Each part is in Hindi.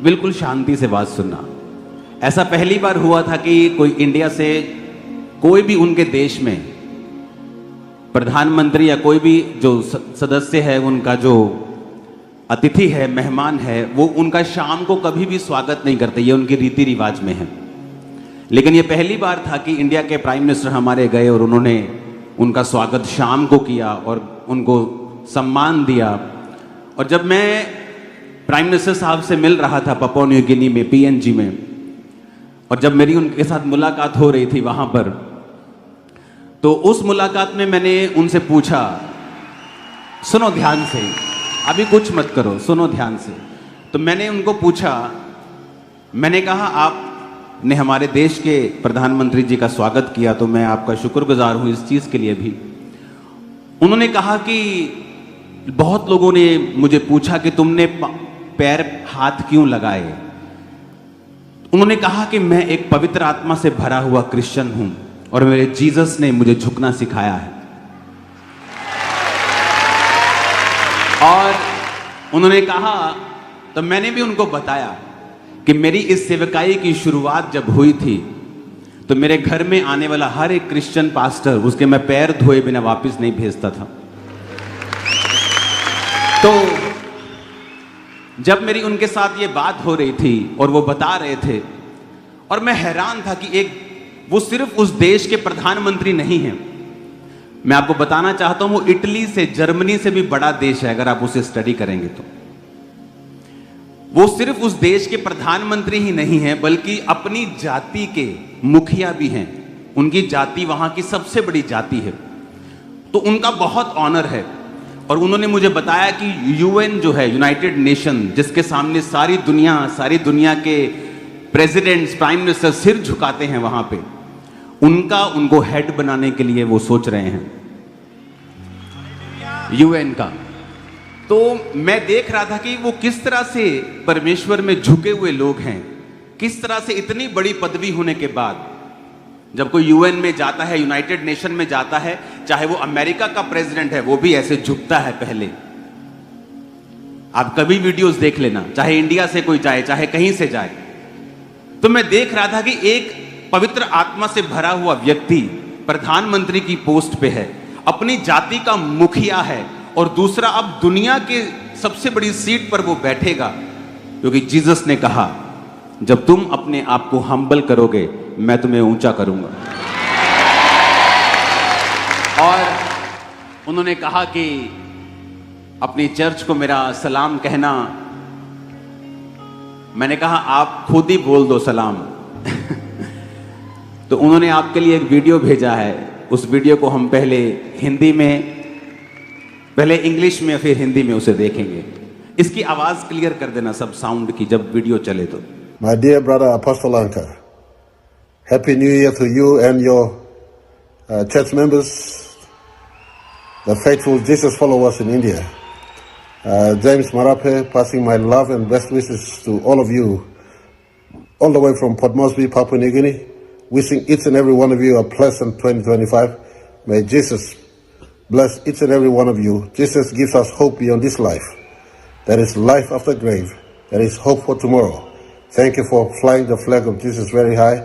बिल्कुल शांति से बात सुनना। ऐसा पहली बार हुआ था कि कोई इंडिया से कोई भी उनके देश में प्रधानमंत्री या कोई भी जो सदस्य है, उनका जो अतिथि है, मेहमान है, वो उनका शाम को कभी भी स्वागत नहीं करते। ये उनकी रीति रिवाज में है। लेकिन ये पहली बार था कि इंडिया के प्राइम मिनिस्टर हमारे गए और उन्होंने उनका स्वागत शाम को किया और उनको सम्मान दिया। और जब मैं प्राइम मिनिस्टर साहब से मिल रहा था पपुआ न्यू गिनी में, पीएनजी में, और जब मेरी उनके साथ मुलाकात हो रही थी वहां पर, तो उस मुलाकात में मैंने उनसे पूछा, सुनो ध्यान से, अभी कुछ मत करो, सुनो ध्यान से। तो मैंने उनको पूछा, मैंने कहा आपने हमारे देश के प्रधानमंत्री जी का स्वागत किया तो मैं आपका शुक्रगुजार हूं इस चीज के लिए भी। उन्होंने कहा कि बहुत लोगों ने मुझे पूछा कि तुमने पैर हाथ क्यों लगाए। उन्होंने कहा कि मैं एक पवित्र आत्मा से भरा हुआ क्रिश्चियन हूं और मेरे जीसस ने मुझे झुकना सिखाया है। और उन्होंने कहा, तो मैंने भी उनको बताया कि मेरी इस सेवकाई की शुरुआत जब हुई थी तो मेरे घर में आने वाला हर एक क्रिश्चियन पास्टर, उसके मैं पैर धोए बिना वापस नहीं भेजता था। तो जब मेरी उनके साथ ये बात हो रही थी और वो बता रहे थे, और मैं हैरान था कि वो सिर्फ उस देश के प्रधानमंत्री नहीं हैं। मैं आपको बताना चाहता हूं, वो इटली से, जर्मनी से भी बड़ा देश है अगर आप उसे स्टडी करेंगे तो। वो सिर्फ उस देश के प्रधानमंत्री ही नहीं है बल्कि अपनी जाति के मुखिया भी हैं। उनकी जाति वहां की सबसे बड़ी जाति है, तो उनका बहुत ऑनर है। और उन्होंने मुझे बताया कि यूएन जो है, यूनाइटेड नेशन, जिसके सामने सारी दुनिया के प्रेसिडेंट्स, प्राइम मिनिस्टर सिर झुकाते हैं, वहां पे उनको हेड बनाने के लिए वो सोच रहे हैं, यूएन का। तो मैं देख रहा था कि वो किस तरह से परमेश्वर में झुके हुए लोग हैं, किस तरह से इतनी बड़ी पदवी होने के बाद जब कोई यूएन में जाता है, यूनाइटेड नेशन में जाता है, चाहे वो अमेरिका का प्रेसिडेंट है, वो भी ऐसे झुकता है पहले। आप कभी वीडियोस देख लेना, चाहे इंडिया से कोई जाए, चाहे कहीं से जाए। तो मैं देख रहा था कि एक पवित्र आत्मा से भरा हुआ व्यक्ति प्रधानमंत्री की पोस्ट पे है, अपनी जाति का मुखिया है, और दूसरा अब दुनिया के सबसे बड़ी सीट पर वो बैठेगा, क्योंकि जीसस ने कहा, जब तुम अपने आप को हम्बल करोगे मैं तुम्हें ऊंचा करूंगा। और उन्होंने कहा कि अपनी चर्च को मेरा सलाम कहना। मैंने कहा आप खुद ही बोल दो सलाम। तो उन्होंने आपके लिए एक वीडियो भेजा है। उस वीडियो को हम पहले हिंदी में, पहले इंग्लिश में, फिर हिंदी में उसे देखेंगे। इसकी आवाज क्लियर कर देना सब साउंड की जब वीडियो चले तो। My dear brother Apostle Anka, Happy New Year to you and your church members, the faithful Jesus followers in India. James Marape, passing my love and best wishes to all of you, all the way from Port Moresby, Papua New Guinea, wishing each and every one of you a pleasant 2025. May Jesus bless each and every one of you. Jesus gives us hope beyond this life. There is life after grave. There is hope for tomorrow. Thank you for flying the flag of Jesus very high.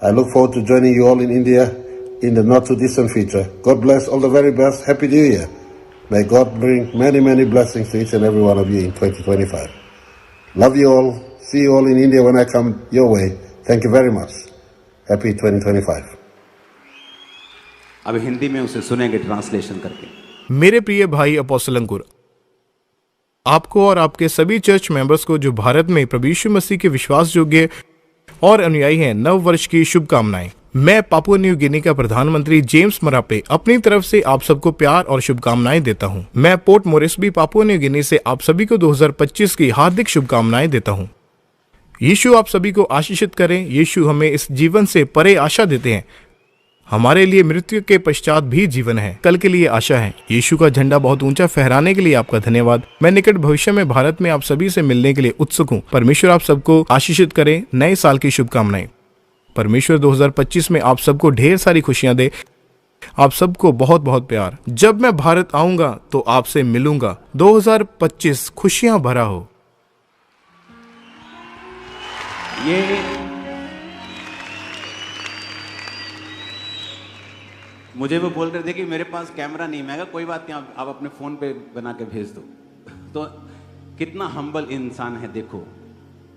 I look forward to joining you all in India in the not too distant future. God bless, all the very best. Happy New Year. May God bring many, many blessings to each and every one of you in 2025. Love you all. See you all in India when I come your way. Thank you very much. Happy 2025. अब हिंदी में उसे सुनेंगे ट्रांसलेशन करके। मेरे प्रिय भाई अपोस्टल अंकुर, आपको और आपके सभी चर्च मेंबर्स को जो भारत में प्रभु यीशु मसीह के विश्वास योग्य और अनुयायी हैं, नव वर्ष की शुभकामनाएं। मैं पापुआ न्यू गिनी का प्रधानमंत्री जेम्स मरापे अपनी तरफ से आप सबको प्यार और शुभकामनाएं देता हूं। मैं port Moresby, Papua New Guinea से आप सभी को 2025 की हार्दिक शुभकामनाएं देता हूं। यीशु आप सभी को आशीषित करें। यीशु हमें इस जीवन से परे आशा देते हैं। हमारे लिए मृत्यु के पश्चात भी जीवन है, कल के लिए आशा है। यीशु का झंडा बहुत ऊंचा फहराने के लिए आपका धन्यवाद। मैं निकट भविष्य में भारत में आप सभी से मिलने के लिए उत्सुक हूं। परमेश्वर आप सबको आशीषित करे। नए साल की शुभकामनाएं। परमेश्वर 2025 में आप सबको ढेर सारी खुशियां दे। आप सबको बहुत बहुत प्यार। जब मैं भारत आऊंगा तो आपसे मिलूंगा। 2025 खुशियां भरा हो। ये मुझे वो बोल रहे थे कि मेरे पास कैमरा नहीं। मैं कहा कोई बात नहीं, आप अपने फोन पे बना के भेज दो। तो कितना हम्बल इंसान है देखो,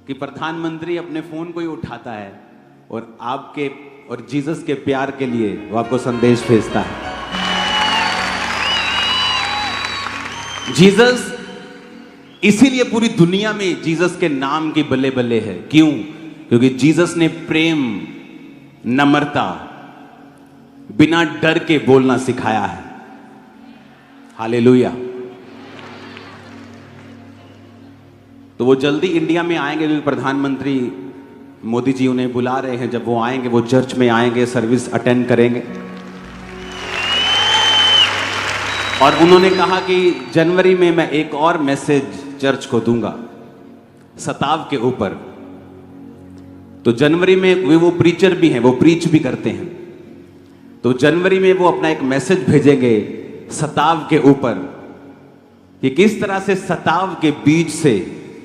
कि प्रधानमंत्री अपने फोन को ही उठाता है और आपके और जीसस के प्यार के लिए वो आपको संदेश भेजता है। जीसस, इसीलिए पूरी दुनिया में जीसस के नाम की बल्ले बल्ले है। क्यों? क्योंकि जीसस ने प्रेम, नम्रता, बिना डर के बोलना सिखाया है। हालेलुया। तो वो जल्दी इंडिया में आएंगे, क्योंकि प्रधानमंत्री मोदी जी उन्हें बुला रहे हैं। जब वो आएंगे, वो चर्च में आएंगे, सर्विस अटेंड करेंगे। और उन्होंने कहा कि जनवरी में मैं एक और मैसेज चर्च को दूंगा सताव के ऊपर। तो जनवरी में वो प्रीचर भी हैं, वो प्रीच भी करते हैं। तो जनवरी में वो अपना एक मैसेज भेजेंगे सताव के ऊपर, कि किस तरह से सताव के बीच से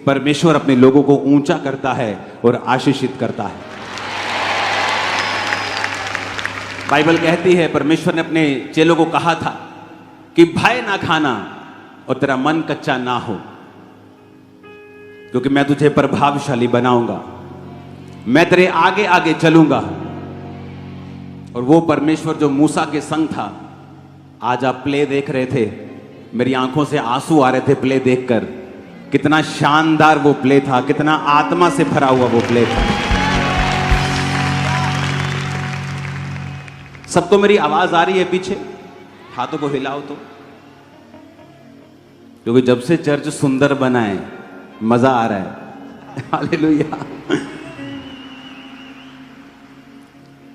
परमेश्वर अपने लोगों को ऊंचा करता है और आशीषित करता है। बाइबल कहती है, परमेश्वर ने अपने चेलों को कहा था कि भय ना खाना और तेरा मन कच्चा ना हो, क्योंकि मैं तुझे प्रभावशाली बनाऊंगा, मैं तेरे आगे आगे चलूंगा। और वो परमेश्वर जो मूसा के संग था, आज आप प्ले देख रहे थे, मेरी आंखों से आंसू आ रहे थे प्ले देखकर। कितना शानदार वो प्ले था, कितना आत्मा से भरा हुआ वो प्ले था। सबको मेरी आवाज आ रही है पीछे? हाथों को हिलाओ तो, क्योंकि जब से चर्च सुंदर बना है मजा आ रहा है। हालेलुया।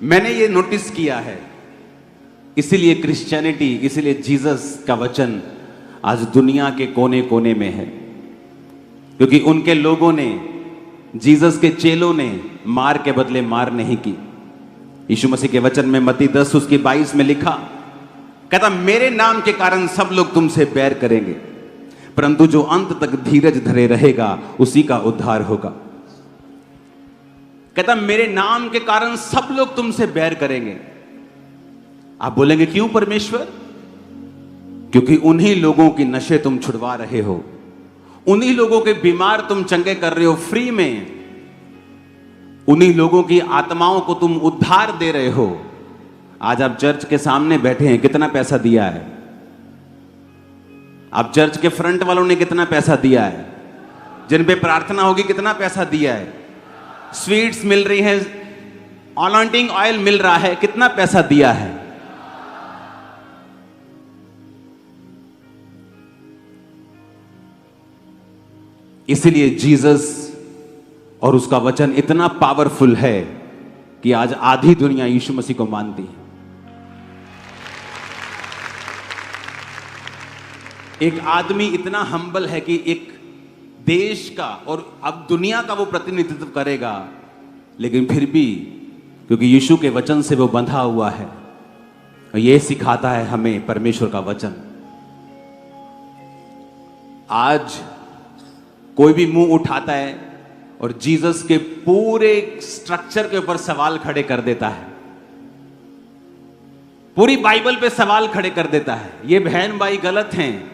मैंने ये नोटिस किया है, इसीलिए क्रिश्चियनिटी, इसीलिए जीसस का वचन आज दुनिया के कोने कोने में है, क्योंकि उनके लोगों ने, जीसस के चेलों ने मार के बदले मार नहीं की। यीशु मसीह के वचन में मत्ती 10 उसकी 22 में लिखा, कहता मेरे नाम के कारण सब लोग तुमसे बैर करेंगे, परंतु जो अंत तक धीरज धरे रहेगा उसी का उद्धार होगा। कहता मेरे नाम के कारण सब लोग तुमसे बैर करेंगे। आप बोलेंगे क्यों परमेश्वर? क्योंकि उन्हीं लोगों की नशे तुम छुड़वा रहे हो, उन्हीं लोगों के बीमार तुम चंगे कर रहे हो फ्री में, उन्हीं लोगों की आत्माओं को तुम उद्धार दे रहे हो। आज आप चर्च के सामने बैठे हैं, कितना पैसा दिया है? आप चर्च के फ्रंट वालों ने कितना पैसा दिया है? जिन पे प्रार्थना होगी कितना पैसा दिया है? स्वीट्स मिल रही है, अनॉइंटिंग ऑयल मिल रहा है, कितना पैसा दिया है? इसीलिए जीसस और उसका वचन इतना पावरफुल है कि आज आधी दुनिया यीशु मसीह को मानती है। एक आदमी इतना हम्बल है कि एक देश का और अब दुनिया का वो प्रतिनिधित्व करेगा, लेकिन फिर भी क्योंकि यीशु के वचन से वो बंधा हुआ है, और ये सिखाता है हमें परमेश्वर का वचन। आज कोई भी मुंह उठाता है और जीसस के पूरे स्ट्रक्चर के ऊपर सवाल खड़े कर देता है, पूरी बाइबल पे सवाल खड़े कर देता है। ये बहन भाई गलत हैं,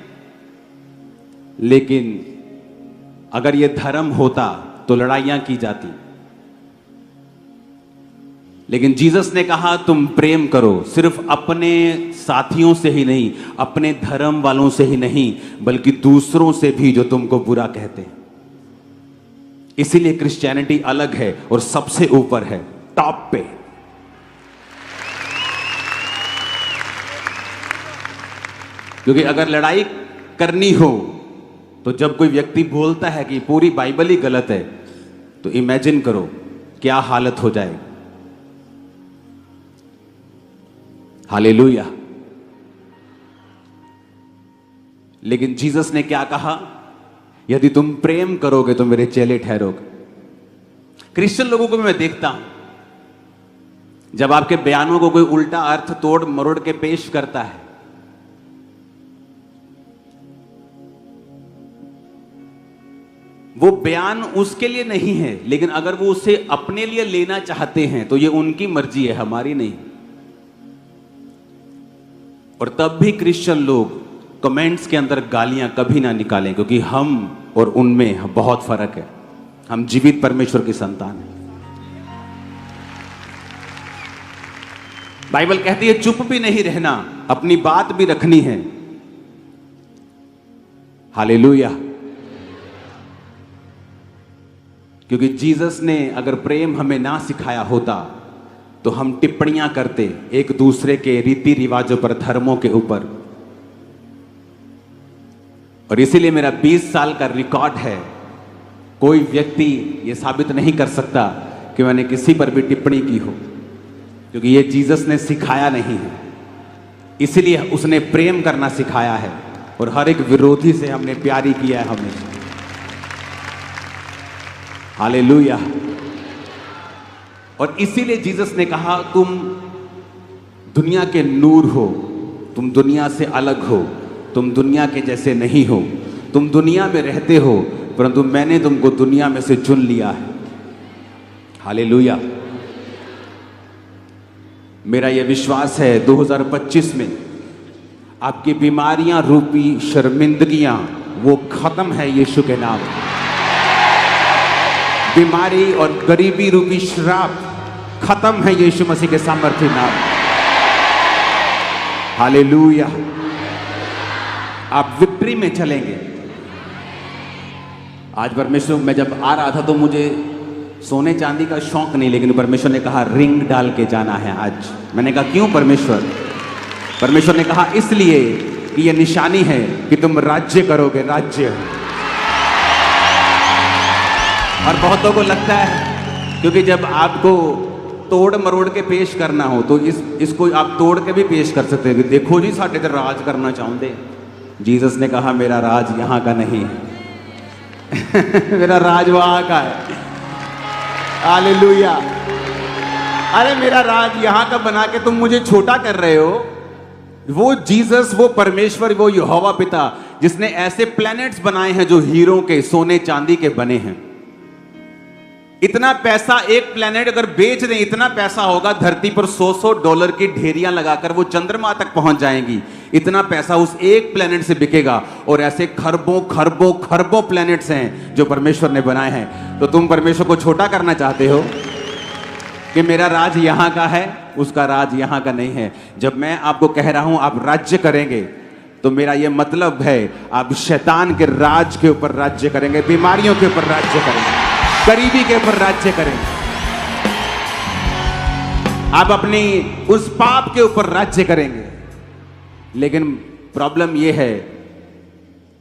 लेकिन अगर ये धर्म होता तो लड़ाइयां की जाती। लेकिन जीसस ने कहा तुम प्रेम करो, सिर्फ अपने साथियों से ही नहीं, अपने धर्म वालों से ही नहीं, बल्कि दूसरों से भी जो तुमको बुरा कहते हैं। इसीलिए क्रिश्चियनिटी अलग है और सबसे ऊपर है, टॉप पे। क्योंकि अगर लड़ाई करनी हो तो जब कोई व्यक्ति बोलता है कि पूरी बाइबल ही गलत है, तो इमेजिन करो क्या हालत हो जाएगी। हालेलुया। लेकिन जीसस ने क्या कहा? यदि तुम प्रेम करोगे तो मेरे चेले ठहरोगे। क्रिश्चियन लोगों को भी मैं देखता हूं, जब आपके बयानों को कोई उल्टा अर्थ तोड़ मरोड़ के पेश करता है, वो बयान उसके लिए नहीं है, लेकिन अगर वो उसे अपने लिए लेना चाहते हैं तो ये उनकी मर्जी है, हमारी नहीं। और तब भी क्रिश्चियन लोग कमेंट्स के अंदर गालियां कभी ना निकालें, क्योंकि हम और उनमें बहुत फर्क है। हम जीवित परमेश्वर की संतान हैं। बाइबल कहती है चुप भी नहीं रहना, अपनी बात भी रखनी है। हालेलुया। क्योंकि जीसस ने अगर प्रेम हमें ना सिखाया होता तो हम टिप्पणियां करते एक दूसरे के रीति रिवाजों पर, धर्मों के ऊपर। और इसीलिए मेरा 20 साल का रिकॉर्ड है, कोई व्यक्ति यह साबित नहीं कर सकता कि मैंने किसी पर भी टिप्पणी की हो, क्योंकि यह जीसस ने सिखाया नहीं है। इसलिए उसने प्रेम करना सिखाया है, और हर एक विरोधी से हमने प्यारी किया है हमेशा। हालेलुया। और इसीलिए जीसस ने कहा तुम दुनिया के नूर हो, तुम दुनिया से अलग हो, तुम दुनिया के जैसे नहीं हो, तुम दुनिया में रहते हो परंतु मैंने तुमको दुनिया में से चुन लिया है। हालेलुया। मेरा यह विश्वास है 2025 में आपकी बीमारियां रूपी शर्मिंदगियां वो खत्म है यीशु के नाम। बीमारी और गरीबी रूपी श्राप खत्म है यीशु मसीह के सामर्थ्य नाम। हालेलुया। आप विक्ट्री में चलेंगे। आज परमेश्वर, मैं जब आ रहा था तो मुझे सोने चांदी का शौक नहीं, लेकिन परमेश्वर ने कहा रिंग डाल के जाना है आज। मैंने कहा क्यों परमेश्वर? परमेश्वर ने कहा इसलिए कि यह निशानी है कि तुम राज्य करोगे, राज्य। और बहुतों को लगता है क्योंकि जब आपको तोड़ मरोड़ के पेश करना हो तो इसको आप तोड़ के भी पेश कर सकते हैं। देखो जी साढ़े ते राज करना चाहते। जीसस ने कहा मेरा राज यहां का नहीं है मेरा राज वहां का है। हालेलुया। अरे मेरा राज यहां का बना के तुम मुझे छोटा कर रहे हो। वो जीसस, वो परमेश्वर, वो यहोवा पिता जिसने ऐसे प्लैनेट्स बनाए हैं जो हीरों के, सोने चांदी के बने हैं। इतना पैसा एक प्लैनेट अगर बेच दें, इतना पैसा होगा धरती पर $100 की ढेरियां लगाकर वो चंद्रमा तक पहुंच जाएंगी। इतना पैसा उस एक प्लैनेट से बिकेगा। और ऐसे खरबों खरबों खरबों प्लैनेट्स हैं जो परमेश्वर ने बनाए हैं। तो तुम परमेश्वर को छोटा करना चाहते हो कि मेरा राज यहां का है, उसका राज यहां का नहीं है। जब मैं आपको कह रहा हूं आप राज्य करेंगे तो मेरा यह मतलब है आप शैतान के राज के ऊपर राज्य करेंगे, बीमारियों के ऊपर राज्य करेंगे, गरीबी के ऊपर राज्य करेंगे, आप अपनी उस पाप के ऊपर राज्य करेंगे। लेकिन प्रॉब्लम यह है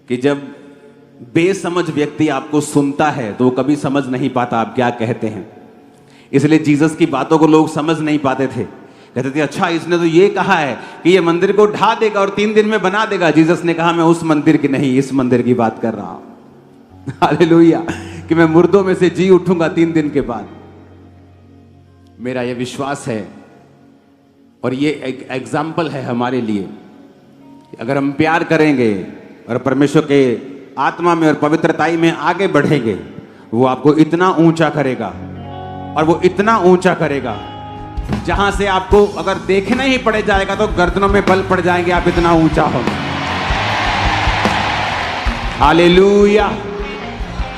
कि जब बेसमझ व्यक्ति आपको सुनता है तो वो कभी समझ नहीं पाता आप क्या कहते हैं। इसलिए जीसस की बातों को लोग समझ नहीं पाते थे। कहते थे अच्छा इसने तो ये कहा है कि ये मंदिर को ढा देगा और 3 दिन में बना देगा। जीसस ने कहा मैं उस मंदिर की नहीं, इस मंदिर की बात कर रहा हूं। हालेलुया। कि मैं मुर्दों में से जी उठूंगा 3 दिन के बाद। मेरा यह विश्वास है और ये एक एग्जाम्पल है हमारे लिए। अगर हम प्यार करेंगे और परमेश्वर के आत्मा में और पवित्रताई में आगे बढ़ेंगे, वो आपको इतना ऊंचा करेगा और वो इतना ऊंचा करेगा जहां से आपको अगर देखना ही पड़ जाएगा तो गर्दनों में बल पड़ जाएंगे, आप इतना ऊंचा होंगे। Hallelujah,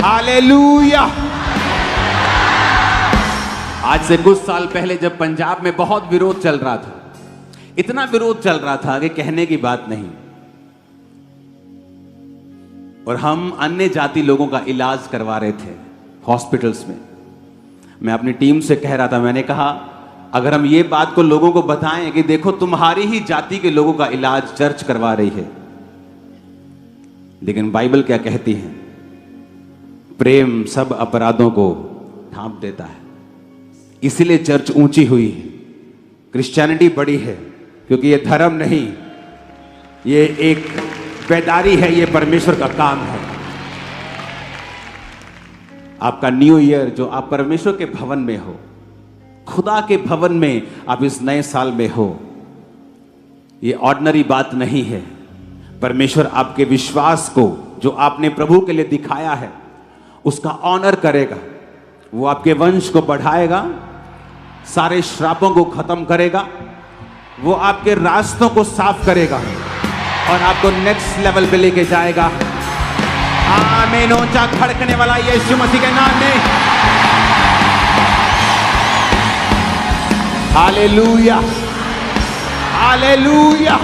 hallelujah. आज से कुछ साल पहले जब पंजाब में बहुत विरोध चल रहा था, इतना विरोध चल रहा था कि कहने की बात नहीं, और हम अन्य जाति लोगों का इलाज करवा रहे थे हॉस्पिटल्स में। मैं अपनी टीम से कह रहा था, मैंने कहा अगर हम ये बात को लोगों को बताएं कि देखो तुम्हारी ही जाति के लोगों का इलाज चर्च करवा रही है, लेकिन बाइबल क्या कहती है? प्रेम सब अपराधों को ढांप देता है। इसीलिए चर्च ऊंची हुई है, क्रिश्चियनिटी बड़ी है, क्योंकि ये धर्म नहीं, ये एक बेदारी है, ये परमेश्वर का काम है। आपका न्यू ईयर जो आप परमेश्वर के भवन में हो, खुदा के भवन में आप इस नए साल में हो, ये ऑर्डिनरी बात नहीं है। परमेश्वर आपके विश्वास को जो आपने प्रभु के लिए दिखाया है उसका ऑनर करेगा, वो आपके वंश को बढ़ाएगा, सारे श्रापों को खत्म करेगा, वो आपके रास्तों को साफ करेगा और आपको नेक्स्ट लेवल पे लेके जाएगा। आमीन। ऊंचा खड़कने वाला यीशु मसीह के नाम में हालेलुया, हालेलुया।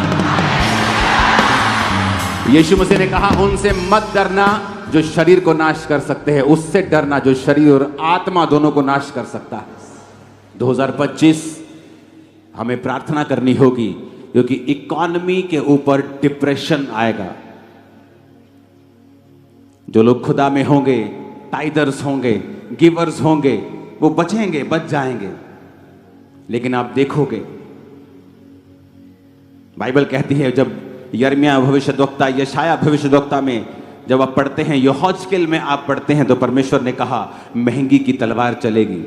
यीशु मसीह ने कहा उनसे मत डरना जो शरीर को नाश कर सकते हैं, उससे डरना जो शरीर और आत्मा दोनों को नाश कर सकता है। 2025 हमें प्रार्थना करनी होगी क्योंकि इकोनॉमी के ऊपर डिप्रेशन आएगा। जो लोग खुदा में होंगे, टाइदर्स होंगे, गिवर्स होंगे, वो बचेंगे, बच जाएंगे। लेकिन आप देखोगे, बाइबल कहती है, जब यिर्मयाह भविष्यद्वक्ता, यशायाह भविष्यद्वक्ता में जब आप पढ़ते हैं, यहोजकेल में आप पढ़ते हैं, तो परमेश्वर ने कहा महंगी की तलवार चलेगी,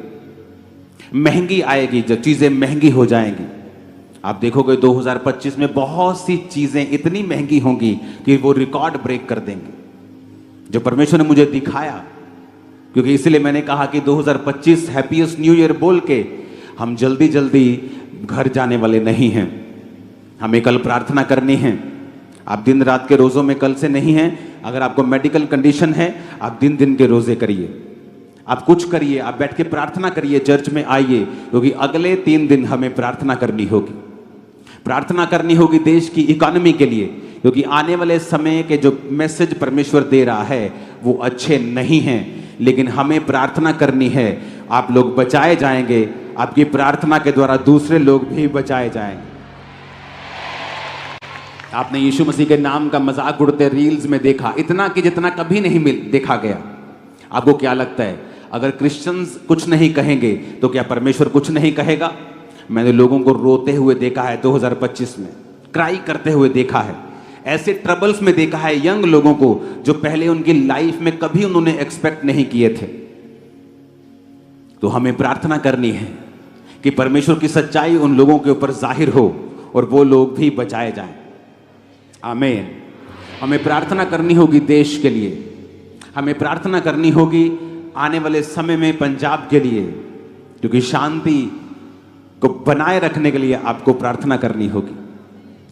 महंगी आएगी, जो चीजें महंगी हो जाएंगी। आप देखोगे 2025 में बहुत सी चीजें इतनी महंगी होंगी कि वो रिकॉर्ड ब्रेक कर देंगे, जो परमेश्वर ने मुझे दिखाया। क्योंकि इसलिए मैंने कहा कि 2025 हैप्पीएस्ट न्यू ईयर बोल के हम जल्दी जल्दी घर जाने वाले नहीं हैं। हमें कल प्रार्थना करनी है। आप दिन रात के रोजों में कल से नहीं हैं। अगर आपको मेडिकल कंडीशन है, आप दिन दिन के रोजे करिए, आप कुछ करिए, आप बैठ के प्रार्थना करिए, चर्च में आइए, क्योंकि अगले 3 दिन हमें प्रार्थना करनी होगी। प्रार्थना करनी होगी देश की इकोनॉमी के लिए, क्योंकि आने वाले समय के जो मैसेज परमेश्वर दे रहा है वो अच्छे नहीं हैं। लेकिन हमें प्रार्थना करनी है। आप लोग बचाए जाएंगे, आपकी प्रार्थना के द्वारा दूसरे लोग भी बचाए जाएंगे। आपने यीशु मसीह के नाम का मजाक उड़ते रील्स में देखा, इतना कि जितना कभी नहीं देखा गया। आपको क्या लगता है, अगर क्रिश्चियंस कुछ नहीं कहेंगे तो क्या परमेश्वर कुछ नहीं कहेगा? मैंने लोगों को रोते हुए देखा है 2025 में, क्राई करते हुए देखा है, ऐसे ट्रबल्स में देखा है यंग लोगों को जो पहले उनकी लाइफ में कभी उन्होंने एक्सपेक्ट नहीं किए थे। तो हमें प्रार्थना करनी है कि परमेश्वर की सच्चाई उन लोगों के ऊपर जाहिर हो और वो लोग भी बचाए जाएं। आमीन। हमें प्रार्थना करनी होगी देश के लिए, हमें प्रार्थना करनी होगी आने वाले समय में पंजाब के लिए, क्योंकि शांति को बनाए रखने के लिए आपको प्रार्थना करनी होगी।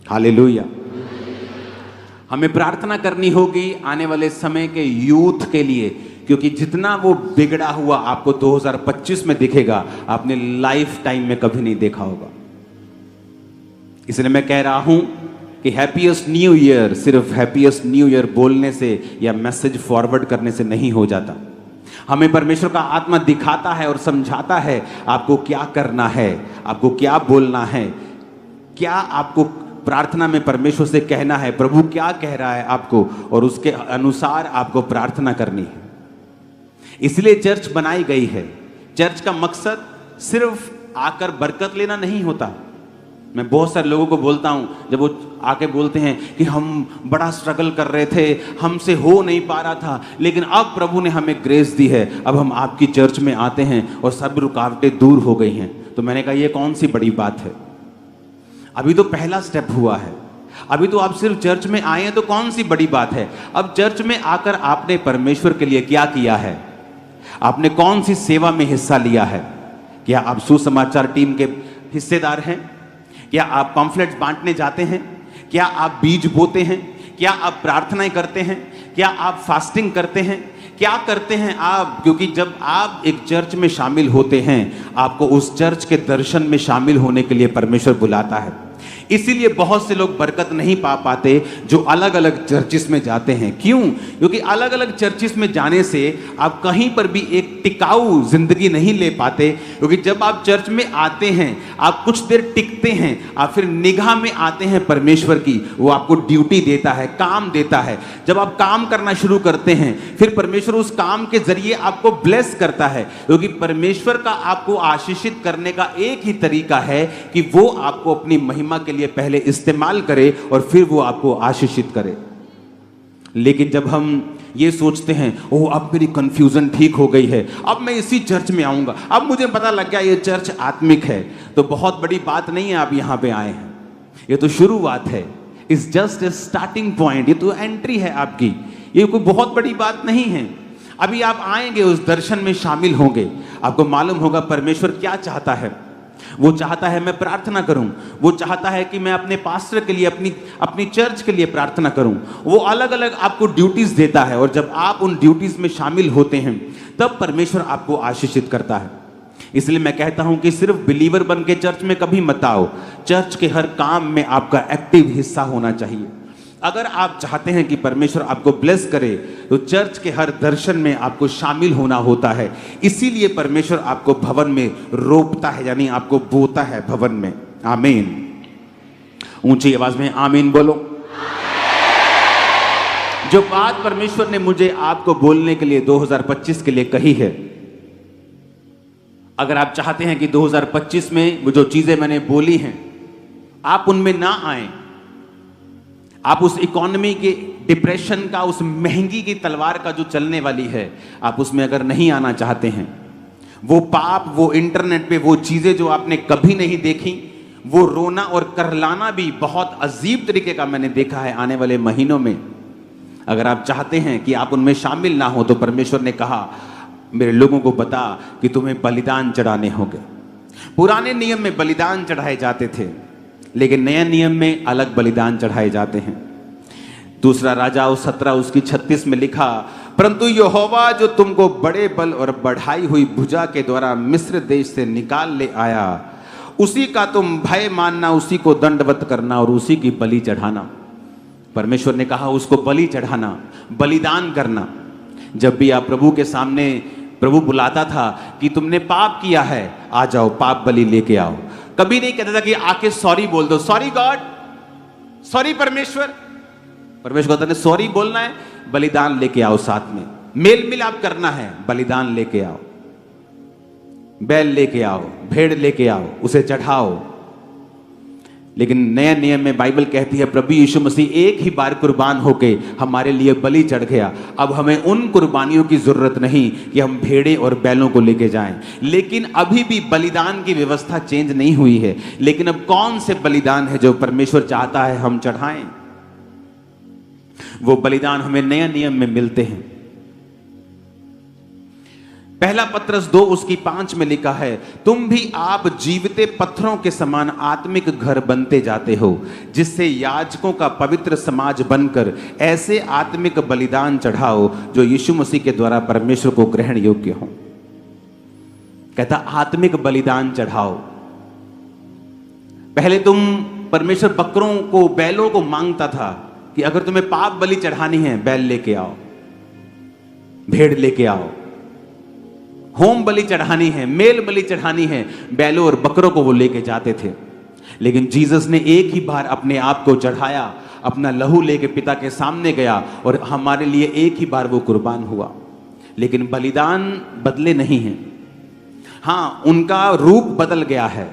हालेलुया। हमें प्रार्थना करनी होगी आने वाले समय के यूथ के लिए, क्योंकि जितना वो बिगड़ा हुआ आपको 2025 में दिखेगा, आपने लाइफ टाइम में कभी नहीं देखा होगा। इसलिए मैं कह रहा हूं कि हैप्पीएस्ट न्यू ईयर सिर्फ हैप्पीएस्ट न्यू ईयर बोलने से या मैसेज फॉरवर्ड करने से नहीं हो जाता। हमें परमेश्वर का आत्मा दिखाता है और समझाता है आपको क्या करना है, आपको क्या बोलना है, क्या आपको प्रार्थना में परमेश्वर से कहना है, प्रभु क्या कह रहा है आपको, और उसके अनुसार आपको प्रार्थना करनी है। इसलिए चर्च बनाई गई है। चर्च का मकसद सिर्फ आकर बरकत लेना नहीं होता। मैं बहुत सारे लोगों को बोलता हूं, जब वो आके बोलते हैं कि हम बड़ा स्ट्रगल कर रहे थे, हमसे हो नहीं पा रहा था, लेकिन अब प्रभु ने हमें ग्रेस दी है, अब हम आपकी चर्च में आते हैं और सब रुकावटें दूर हो गई हैं। तो मैंने कहा ये कौन सी बड़ी बात है, अभी तो पहला स्टेप हुआ है, अभी तो आप सिर्फ चर्च में आए हैं, तो कौन सी बड़ी बात है। अब चर्च में आकर आपने परमेश्वर के लिए क्या किया है, आपने कौन सी सेवा में हिस्सा लिया है? क्या आप सुसमाचार टीम के हिस्सेदार हैं? क्या आप पम्फलेट्स बांटने जाते हैं? क्या आप बीज बोते हैं? क्या आप प्रार्थनाएं करते हैं? क्या आप फास्टिंग करते हैं? क्या करते हैं आप? क्योंकि जब आप एक चर्च में शामिल होते हैं, आपको उस चर्च के दर्शन में शामिल होने के लिए परमेश्वर बुलाता है। इसीलिए बहुत से लोग बरकत नहीं पा पाते जो अलग अलग चर्चिस में जाते हैं। क्यों? क्योंकि अलग अलग चर्चिस में जाने से आप कहीं पर भी एक टिकाऊ जिंदगी नहीं ले पाते। क्योंकि जब आप चर्च में आते हैं, आप कुछ देर टिकते हैं, आप फिर निगाह में आते हैं परमेश्वर की, वो आपको ड्यूटी देता है, काम देता है। जब आप काम करना शुरू करते हैं, फिर परमेश्वर उस काम के जरिए आपको ब्लेस करता है। क्योंकि परमेश्वर का आपको आशीषित करने का एक ही तरीका है कि वो आपको अपनी महिमा के लिए पहले इस्तेमाल करे और फिर वो आपको आशीषित करे। लेकिन जब हम ये सोचते हैं, ओह अब मेरी कंफ्यूजन ठीक हो गई है, अब मैं इसी चर्च में आऊंगा, अब मुझे पता लग गया ये चर्च आत्मिक है, तो बहुत बड़ी बात नहीं है आप यहां पे आए हैं, ये तो शुरुआत है। It's just a starting point, ये तो एंट्री है आपकी, ये कोई बहुत बड़ी बात नहीं है। अभी आप आएंगे, उस दर्शन में शामिल होंगे, आपको मालूम होगा परमेश्वर क्या चाहता है। वो चाहता है मैं प्रार्थना करूं, वो चाहता है कि मैं अपने पास्टर के लिए, अपनी चर्च के लिए प्रार्थना करूं। वो अलग अलग आपको ड्यूटीज देता है, और जब आप उन ड्यूटीज में शामिल होते हैं तब परमेश्वर आपको आशीषित करता है। इसलिए मैं कहता हूं कि सिर्फ बिलीवर बन के चर्च में कभी मत आओ, चर्च के हर काम में आपका एक्टिव हिस्सा होना चाहिए। अगर आप चाहते हैं कि परमेश्वर आपको ब्लेस करे तो चर्च के हर दर्शन में आपको शामिल होना होता है। इसीलिए परमेश्वर आपको भवन में रोपता है, यानी आपको बोता है भवन में। आमीन। ऊंची आवाज में आमीन बोलो। जो बात परमेश्वर ने मुझे आपको बोलने के लिए 2025 के लिए कही है, अगर आप चाहते हैं कि 2025 में वो जो चीजें मैंने बोली हैं आप उनमें ना आए, आप उस इकोनॉमी के डिप्रेशन का, उस महंगी की तलवार का जो चलने वाली है, आप उसमें अगर नहीं आना चाहते हैं, वो पाप, वो इंटरनेट पे वो चीजें जो आपने कभी नहीं देखी, वो रोना और करलाना भी बहुत अजीब तरीके का मैंने देखा है आने वाले महीनों में, अगर आप चाहते हैं कि आप उनमें शामिल ना हो तो परमेश्वर ने कहा मेरे लोगों को बता कि तुम्हें बलिदान चढ़ाने होंगे। पुराने नियम में बलिदान चढ़ाए जाते थे, लेकिन नए नियम में अलग बलिदान चढ़ाए जाते हैं। दूसरा राजाओं 17 उसकी 36 में लिखा, परंतु यहोवा जो तुमको बड़े बल और बढ़ाई हुई भुजा के द्वारा मिस्र देश से निकाल ले आया, उसी का तुम भय मानना, उसी को दंडवत करना और उसी की बलि चढ़ाना। परमेश्वर ने कहा उसको बलि चढ़ाना, बलिदान करना। जब भी आप प्रभु के सामने, प्रभु बुलाता था कि तुमने पाप किया है, आ जाओ पाप बलि लेके आओ। कभी नहीं कहता था कि आके सॉरी बोल दो, सॉरी गॉड, सॉरी परमेश्वर। परमेश्वर कहता है सॉरी बोलना है, बलिदान लेके आओ, साथ में मेल मिलाप करना है, बलिदान लेके आओ, बैल लेके आओ, भेड़ लेके आओ, उसे चढ़ाओ। लेकिन नए नियम में बाइबल कहती है प्रभु यीशु मसीह एक ही बार कुर्बान होके हमारे लिए बलि चढ़ गया। अब हमें उन कुर्बानियों की जरूरत नहीं कि हम भेड़े और बैलों को लेके जाएं। लेकिन अभी भी बलिदान की व्यवस्था चेंज नहीं हुई है। लेकिन अब कौन से बलिदान है जो परमेश्वर चाहता है हम चढ़ाएं? वो बलिदान हमें नए नियम में मिलते हैं। पहला पत्रस 2 उसकी 5 में लिखा है, तुम भी आप जीवते पत्थरों के समान आत्मिक घर बनते जाते हो, जिससे याजकों का पवित्र समाज बनकर ऐसे आत्मिक बलिदान चढ़ाओ जो यीशु मसीह के द्वारा परमेश्वर को ग्रहण योग्य हो। कहता आत्मिक बलिदान चढ़ाओ। पहले तुम परमेश्वर बकरों को, बैलों को मांगता था कि अगर तुम्हें पाप बलि चढ़ानी है बैल लेके आओ, भेड़ लेके आओ, होम बलि चढ़ानी है, मेल बलि चढ़ानी है, बैलों और बकरों को वो लेके जाते थे। लेकिन जीसस ने एक ही बार अपने आप को चढ़ाया, अपना लहू लेके पिता के सामने गया और हमारे लिए एक ही बार वो कुर्बान हुआ। लेकिन बलिदान बदले नहीं हैं। हाँ, उनका रूप बदल गया है।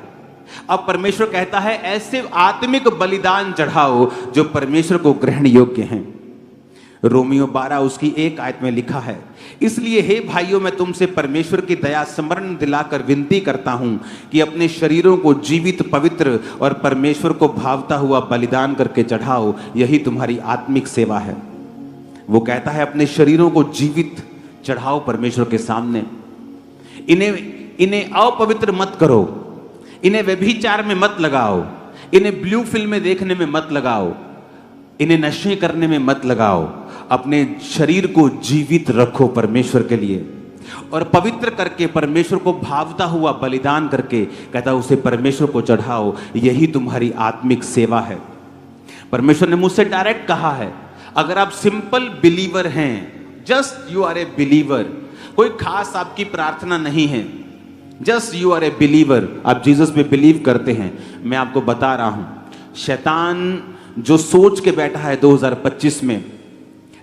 अब परमेश्वर कहता है ऐसे आत्मिक बलिदान चढ़ाओ जो परमेश्वर को ग्रहण योग्य हैं। रोमियो 12 उसकी 1 आयत में लिखा है, इसलिए हे भाइयों मैं तुमसे परमेश्वर की दया स्मरण दिलाकर विनती करता हूं कि अपने शरीरों को जीवित, पवित्र और परमेश्वर को भावता हुआ बलिदान करके चढ़ाओ, यही तुम्हारी आत्मिक सेवा है। वो कहता है अपने शरीरों को जीवित चढ़ाओ परमेश्वर के सामने। इन्हें अपवित्र मत करो, इन्हें व्यभिचार में मत लगाओ, इन्हें ब्लू फिल्में देखने में मत लगाओ, इन्हें नशे करने में मत लगाओ। अपने शरीर को जीवित रखो परमेश्वर के लिए और पवित्र करके परमेश्वर को भावता हुआ बलिदान करके कहता उसे परमेश्वर को चढ़ाओ, यही तुम्हारी आत्मिक सेवा है। परमेश्वर ने मुझसे डायरेक्ट कहा है, अगर आप सिंपल बिलीवर हैं, just you are a believer, कोई खास आपकी प्रार्थना नहीं है, just you are a believer, आप जीसस पे बिलीव करते हैं, मैं आपको बता रहा हूं शैतान जो सोच के बैठा है 2025 में,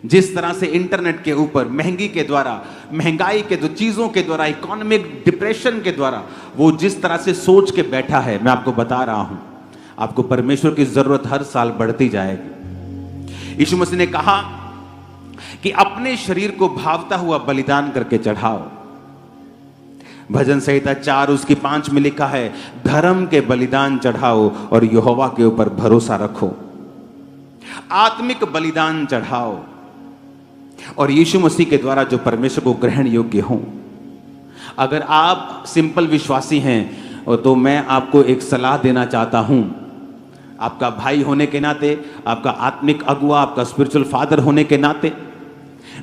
जिस तरह से इंटरनेट के ऊपर महंगी के द्वारा, महंगाई के जो चीजों के द्वारा, इकोनॉमिक डिप्रेशन के द्वारा वो जिस तरह से सोच के बैठा है, मैं आपको बता रहा हूं आपको परमेश्वर की जरूरत हर साल बढ़ती जाएगी। यीशु मसीह ने कहा कि अपने शरीर को भावता हुआ बलिदान करके चढ़ाओ। भजन संहिता 4 उसकी 5 में लिखा है, धर्म के बलिदान चढ़ाओ और यहोवा के ऊपर भरोसा रखो। आत्मिक बलिदान चढ़ाओ और यीशु मसीह के द्वारा जो परमेश्वर को ग्रहण योग्य हों। अगर आप सिंपल विश्वासी हैं तो मैं आपको एक सलाह देना चाहता हूं, आपका भाई होने के नाते, आपका आत्मिक अगुआ, आपका स्पिरिचुअल फादर होने के नाते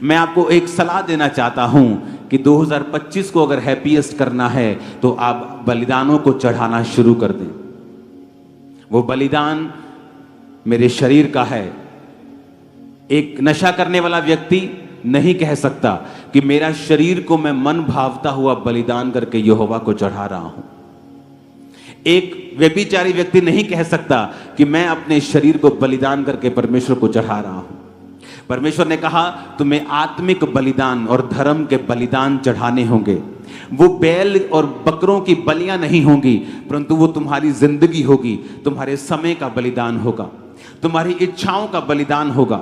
मैं आपको एक सलाह देना चाहता हूं कि 2025 को अगर हैप्पीएस्ट करना है तो आप बलिदानों को चढ़ाना शुरू कर दें। वो बलिदान मेरे शरीर का है। एक नशा करने वाला व्यक्ति नहीं कह सकता कि मेरा शरीर को मैं मन भावता हुआ बलिदान करके यहोवा को चढ़ा रहा हूं। एक व्यभिचारी व्यक्ति नहीं कह सकता कि मैं अपने शरीर को बलिदान करके परमेश्वर को चढ़ा रहा हूं। परमेश्वर ने कहा तुम्हें आत्मिक बलिदान और धर्म के बलिदान चढ़ाने होंगे। वो बैल और बकरों की बलियां नहीं होंगी, परंतु वो तुम्हारी जिंदगी होगी, तुम्हारे समय का बलिदान होगा, तुम्हारी इच्छाओं का बलिदान होगा।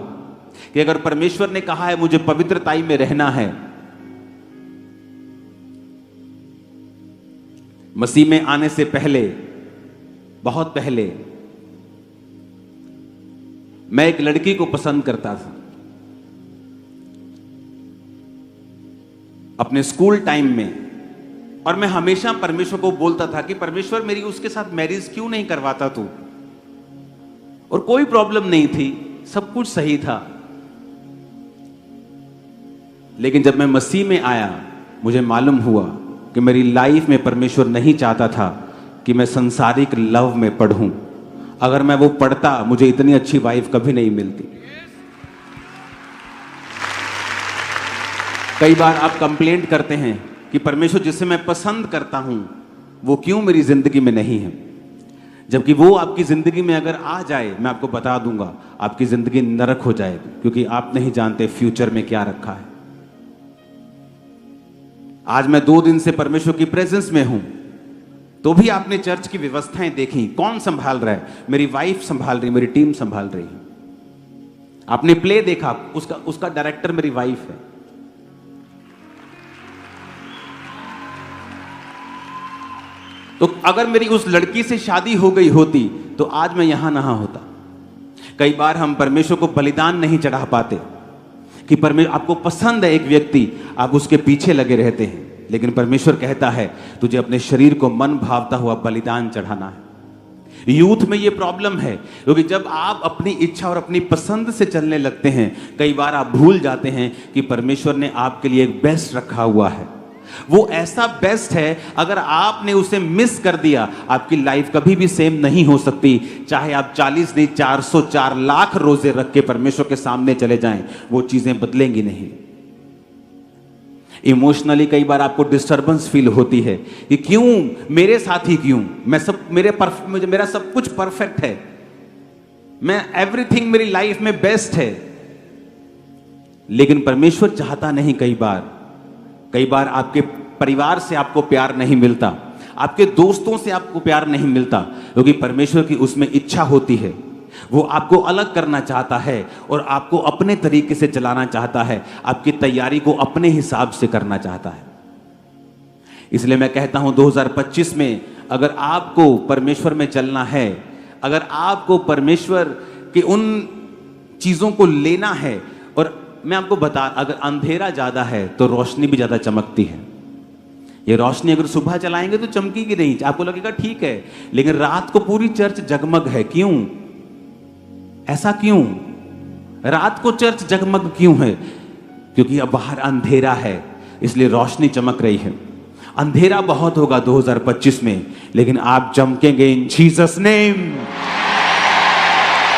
कि अगर परमेश्वर ने कहा है मुझे पवित्रताई में रहना है, मसीह में आने से पहले, बहुत पहले, मैं एक लड़की को पसंद करता था। अपने स्कूल टाइम में, और मैं हमेशा परमेश्वर को बोलता था कि परमेश्वर मेरी उसके साथ मैरिज क्यों नहीं करवाता तू। और कोई प्रॉब्लम नहीं थी, सब कुछ सही था। लेकिन जब मैं मसीह में आया मुझे मालूम हुआ कि मेरी लाइफ में परमेश्वर नहीं चाहता था कि मैं संसारिक लव में पढ़ूं। अगर मैं वो पढ़ता मुझे इतनी अच्छी वाइफ कभी नहीं मिलती। कई बार आप कंप्लेंट करते हैं कि परमेश्वर जिसे मैं पसंद करता हूं वो क्यों मेरी जिंदगी में नहीं है, जबकि वो आपकी जिंदगी में अगर आ जाए, मैं आपको बता दूंगा, आपकी जिंदगी नरक हो जाएगी, क्योंकि आप नहीं जानते फ्यूचर में क्या रखा है। आज मैं 2 दिन से परमेश्वर की प्रेजेंस में हूं, तो भी आपने चर्च की व्यवस्थाएं देखी। कौन संभाल रहा है? मेरी वाइफ संभाल रही, मेरी टीम संभाल रही है। आपने प्ले देखा, उसका डायरेक्टर मेरी वाइफ है। तो अगर मेरी उस लड़की से शादी हो गई होती तो आज मैं यहां ना होता। कई बार हम परमेश्वर को बलिदान नहीं चढ़ा पाते कि परमेश्वर आपको पसंद है एक व्यक्ति, आप उसके पीछे लगे रहते हैं, लेकिन परमेश्वर कहता है तुझे अपने शरीर को मन भावता हुआ बलिदान चढ़ाना है। यूथ में ये प्रॉब्लम है, क्योंकि जब आप अपनी इच्छा और अपनी पसंद से चलने लगते हैं, कई बार आप भूल जाते हैं कि परमेश्वर ने आपके लिए एक बेस्ट रखा हुआ है। वो ऐसा बेस्ट है, अगर आपने उसे मिस कर दिया आपकी लाइफ कभी भी सेम नहीं हो सकती। चाहे आप 40 नहीं 404 लाख रोजे रख के परमेश्वर के सामने चले जाएं, वो चीजें बदलेंगी नहीं। इमोशनली कई बार आपको डिस्टर्बेंस फील होती है कि क्यों मेरे साथ ही, क्यों मेरा सब कुछ परफेक्ट है, मैं एवरीथिंग मेरी लाइफ में बेस्ट है, लेकिन परमेश्वर चाहता नहीं। कई बार आपके परिवार से आपको प्यार नहीं मिलता, आपके दोस्तों से आपको प्यार नहीं मिलता, क्योंकि परमेश्वर की उसमें इच्छा होती है। वो आपको अलग करना चाहता है और आपको अपने तरीके से चलाना चाहता है, आपकी तैयारी को अपने हिसाब से करना चाहता है। इसलिए मैं कहता हूं 2025 में अगर आपको परमेश्वर में चलना है, अगर आपको परमेश्वर की उन चीजों को लेना है, और मैं आपको अगर अंधेरा ज्यादा है तो रोशनी भी ज्यादा चमकती है। ये रोशनी अगर सुबह चलाएंगे तो चमकेगी नहीं, आपको लगेगा ठीक है, लेकिन रात को पूरी चर्च जगमग है। क्यों? ऐसा क्यों? रात को चर्च जगमग क्यों है? क्योंकि अब बाहर अंधेरा है, इसलिए रोशनी चमक रही है। अंधेरा बहुत होगा 2025 में, लेकिन आप चमकेंगे इन जीसस नेम।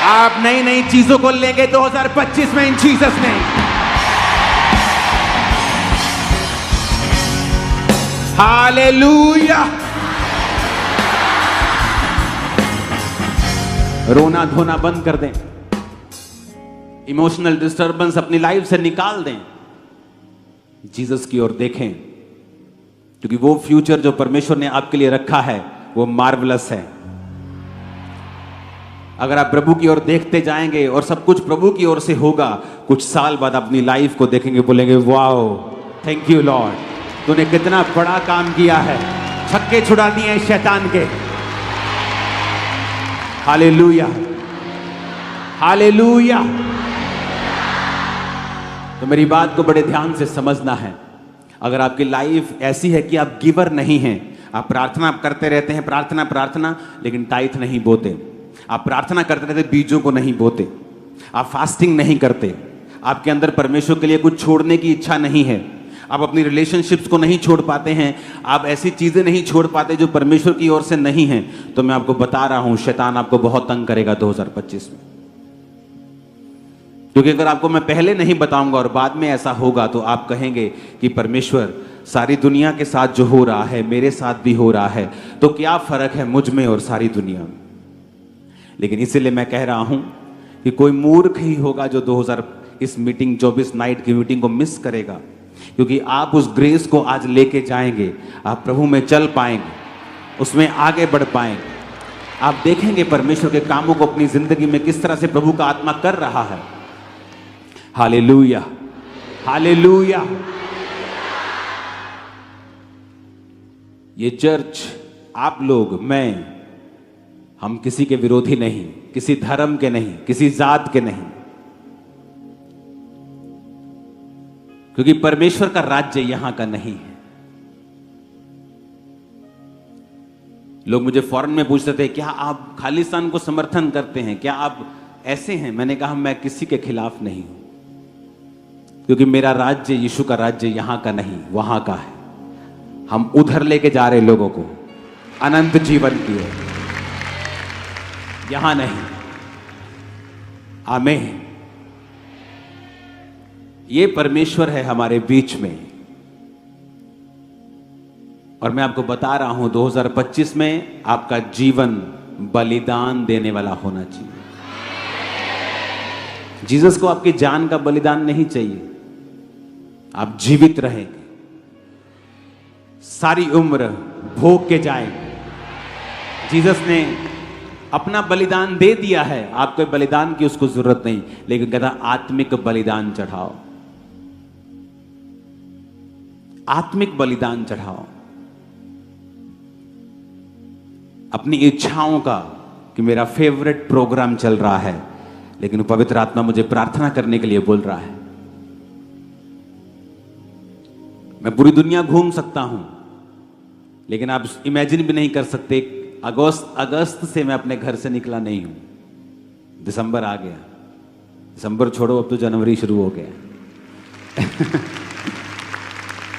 आप नई नई चीजों को लेंगे 2025 में इन जीसस नेम। हालेलुया। रोना धोना बंद कर दें, इमोशनल डिस्टर्बेंस अपनी लाइफ से निकाल दें, जीसस की ओर देखें, क्योंकि वो फ्यूचर जो परमेश्वर ने आपके लिए रखा है वो मार्वलस है। अगर आप प्रभु की ओर देखते जाएंगे और सब कुछ प्रभु की ओर से होगा, कुछ साल बाद अपनी लाइफ को देखेंगे, बोलेंगे वाओ थैंक यू लॉर्ड, तूने कितना बड़ा काम किया है, छक्के छुड़ा दिए हैं शैतान के। Hallelujah, hallelujah. तो मेरी बात को बड़े ध्यान से समझना है। अगर आपकी लाइफ ऐसी है कि आप गिवर नहीं हैं, आप प्रार्थना करते रहते हैं, प्रार्थना प्रार्थना, लेकिन टाइथ नहीं बोते, आप प्रार्थना करते रहते बीजों को नहीं बोते, आप फास्टिंग नहीं करते, आपके अंदर परमेश्वर के लिए कुछ छोड़ने की इच्छा नहीं है, आप अपनी रिलेशनशिप्स को नहीं छोड़ पाते हैं, आप ऐसी चीजें नहीं छोड़ पाते जो परमेश्वर की ओर से नहीं हैं, तो मैं आपको बता रहा हूं शैतान आपको बहुत तंग करेगा 2025 में। क्योंकि अगर आपको मैं पहले नहीं बताऊंगा और बाद में ऐसा होगा तो आप कहेंगे कि परमेश्वर सारी दुनिया के साथ जो हो रहा है मेरे साथ भी हो रहा है, तो क्या फर्क है मुझ में और सारी दुनिया में। लेकिन इसीलिए मैं कह रहा हूं कि कोई मूर्ख ही होगा जो 2000 इस मीटिंग 24 नाइट की मीटिंग को मिस करेगा, क्योंकि आप उस ग्रेस को आज लेके जाएंगे, आप प्रभु में चल पाएंगे, उसमें आगे बढ़ पाएंगे, आप देखेंगे परमेश्वर के कामों को अपनी जिंदगी में किस तरह से प्रभु का आत्मा कर रहा है। Hallelujah, hallelujah. ये चर्च, आप लोग, मैं, हम किसी के विरोधी नहीं, किसी धर्म के नहीं, किसी जात के नहीं, क्योंकि परमेश्वर का राज्य यहां का नहीं है। लोग मुझे फॉरेन में पूछते थे क्या आप खालिस्तान को समर्थन करते हैं, क्या आप ऐसे हैं। मैंने कहा मैं किसी के खिलाफ नहीं हूं, क्योंकि मेरा राज्य यीशु का राज्य यहां का नहीं वहां का है। हम उधर लेके जा रहे लोगों को अनंत जीवन की ओर, यहां नहीं। आमीन। ये परमेश्वर है हमारे बीच में, और मैं आपको बता रहा हूं 2025 में आपका जीवन बलिदान देने वाला होना चाहिए। जीसस को आपकी जान का बलिदान नहीं चाहिए, आप जीवित रहेंगे, सारी उम्र भोग के जाएंगे। जीसस ने अपना बलिदान दे दिया है, आपको बलिदान की उसको जरूरत नहीं, लेकिन कहता आत्मिक बलिदान चढ़ाओ, आत्मिक बलिदान चढ़ाओ अपनी इच्छाओं का। कि मेरा फेवरेट प्रोग्राम चल रहा है, लेकिन पवित्र आत्मा मुझे प्रार्थना करने के लिए बोल रहा है। मैं पूरी दुनिया घूम सकता हूं, लेकिन आप इमेजिन भी नहीं कर सकते, अगस्त से मैं अपने घर से निकला नहीं हूं। दिसंबर आ गया, दिसंबर छोड़ो अब तो जनवरी शुरू हो गया।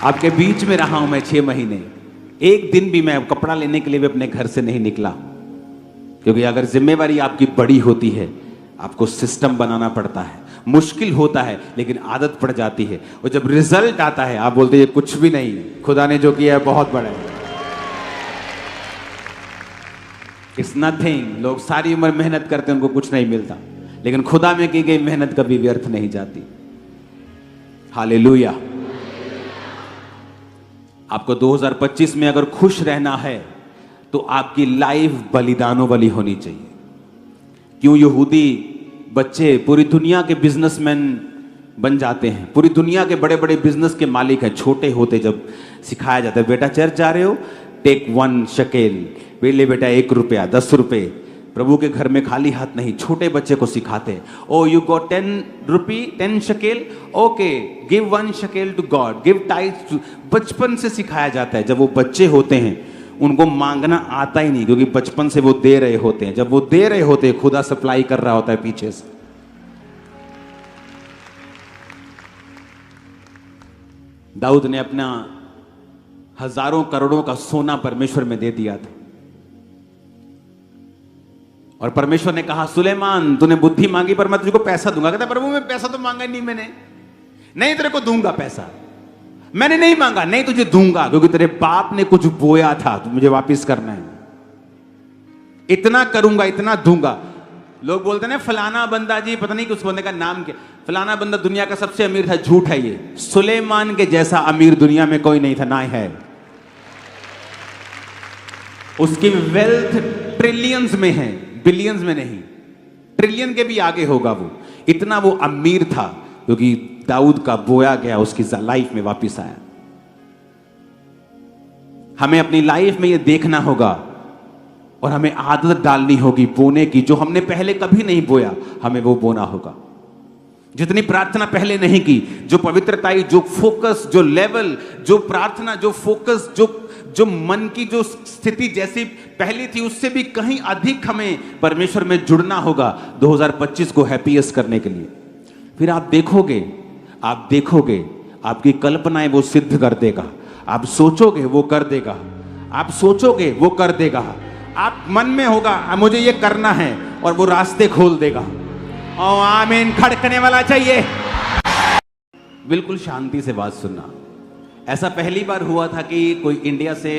आपके बीच में रहा हूं मैं 6 महीने, एक दिन भी मैं कपड़ा लेने के लिए भी अपने घर से नहीं निकला, क्योंकि अगर जिम्मेवारी आपकी बड़ी होती है आपको सिस्टम बनाना पड़ता है। मुश्किल होता है लेकिन आदत पड़ जाती है, और जब रिजल्ट आता है आप बोलते हैं कुछ भी नहीं, खुदा ने जो किया है बहुत बड़ा है, इट्स नथिंग। लोग सारी उम्र मेहनत करते हैं, उनको कुछ नहीं मिलता, लेकिन खुदा में की गई मेहनत कभी व्यर्थ नहीं जाती। हालेलुया। आपको 2025 में अगर खुश रहना है तो आपकी लाइफ बलिदानों वाली होनी चाहिए। क्यों यहूदी बच्चे पूरी दुनिया के बिजनेसमैन बन जाते हैं, पूरी दुनिया के बड़े बड़े बिजनेस के मालिक हैं। छोटे होते जब सिखाया जाता है, बेटा चर्च जा रहे हो, टेक 1 शकेल, ले बेटा 1 रुपया, 10 रुपए। प्रभु के घर में खाली हाथ नहीं, छोटे बच्चे को सिखाते हैं। ओ यू गॉट 10 रुपी, 10 शकेल, ओके गिव 1 शकेल टू गॉड, गिव टाइट्स। बचपन से सिखाया जाता है। जब वो बच्चे होते हैं उनको मांगना आता ही नहीं, क्योंकि बचपन से वो दे रहे होते हैं। जब वो दे रहे होते हैं खुदा सप्लाई कर रहा होता है पीछे से। दाऊद ने अपना हजारों करोड़ों का सोना परमेश्वर में दे दिया था, और परमेश्वर ने कहा सुलेमान तूने बुद्धि मांगी पर मैं तुझको पैसा दूंगा। कहता प्रभु मैं पैसा तो मांगा नहीं मैंने, नहीं तेरे को दूंगा पैसा, मैंने नहीं मांगा, नहीं तुझे दूंगा, क्योंकि तेरे बाप ने कुछ बोया था तो मुझे वापस करना है, इतना करूंगा, इतना दूंगा। लोग बोलते हैं फलाना बंदा जी, पता नहीं उस बंदे का नाम क्या, फलाना बंदा दुनिया का सबसे अमीर था। झूठ है ये। सुलेमान के जैसा अमीर दुनिया में कोई नहीं था, ना है। उसकी वेल्थ ट्रिलियंस में है, बिलियंस में नहीं, ट्रिलियन के भी आगे होगा वो। इतना वो अमीर था क्योंकि दाऊद का बोया गया उसकी लाइफ में वापस आया। हमें अपनी लाइफ में ये देखना होगा और हमें आदत डालनी होगी बोने की, जो हमने पहले कभी नहीं बोया हमें वो बोना होगा। जितनी प्रार्थना पहले नहीं की, जो पवित्रताई, जो फोकस, जो लेवल, जो प्रार्थना, जो फोकस, जो मन की जो स्थिति जैसी पहली थी, उससे भी कहीं अधिक हमें परमेश्वर में जुड़ना होगा 2025 को हैप्पीएस्ट करने के लिए। फिर आप देखोगे, आपकी कल्पनाएं वो सिद्ध कर देगा। आप सोचोगे वो कर देगा, आप सोचोगे वो कर देगा। आप मन में होगा मुझे ये करना है, और वो रास्ते खोल देगा। ओ आमीन, खड़कने वाला चाहिए। बिल्कुल शांति से बात सुनना। ऐसा पहली बार हुआ था कि कोई इंडिया से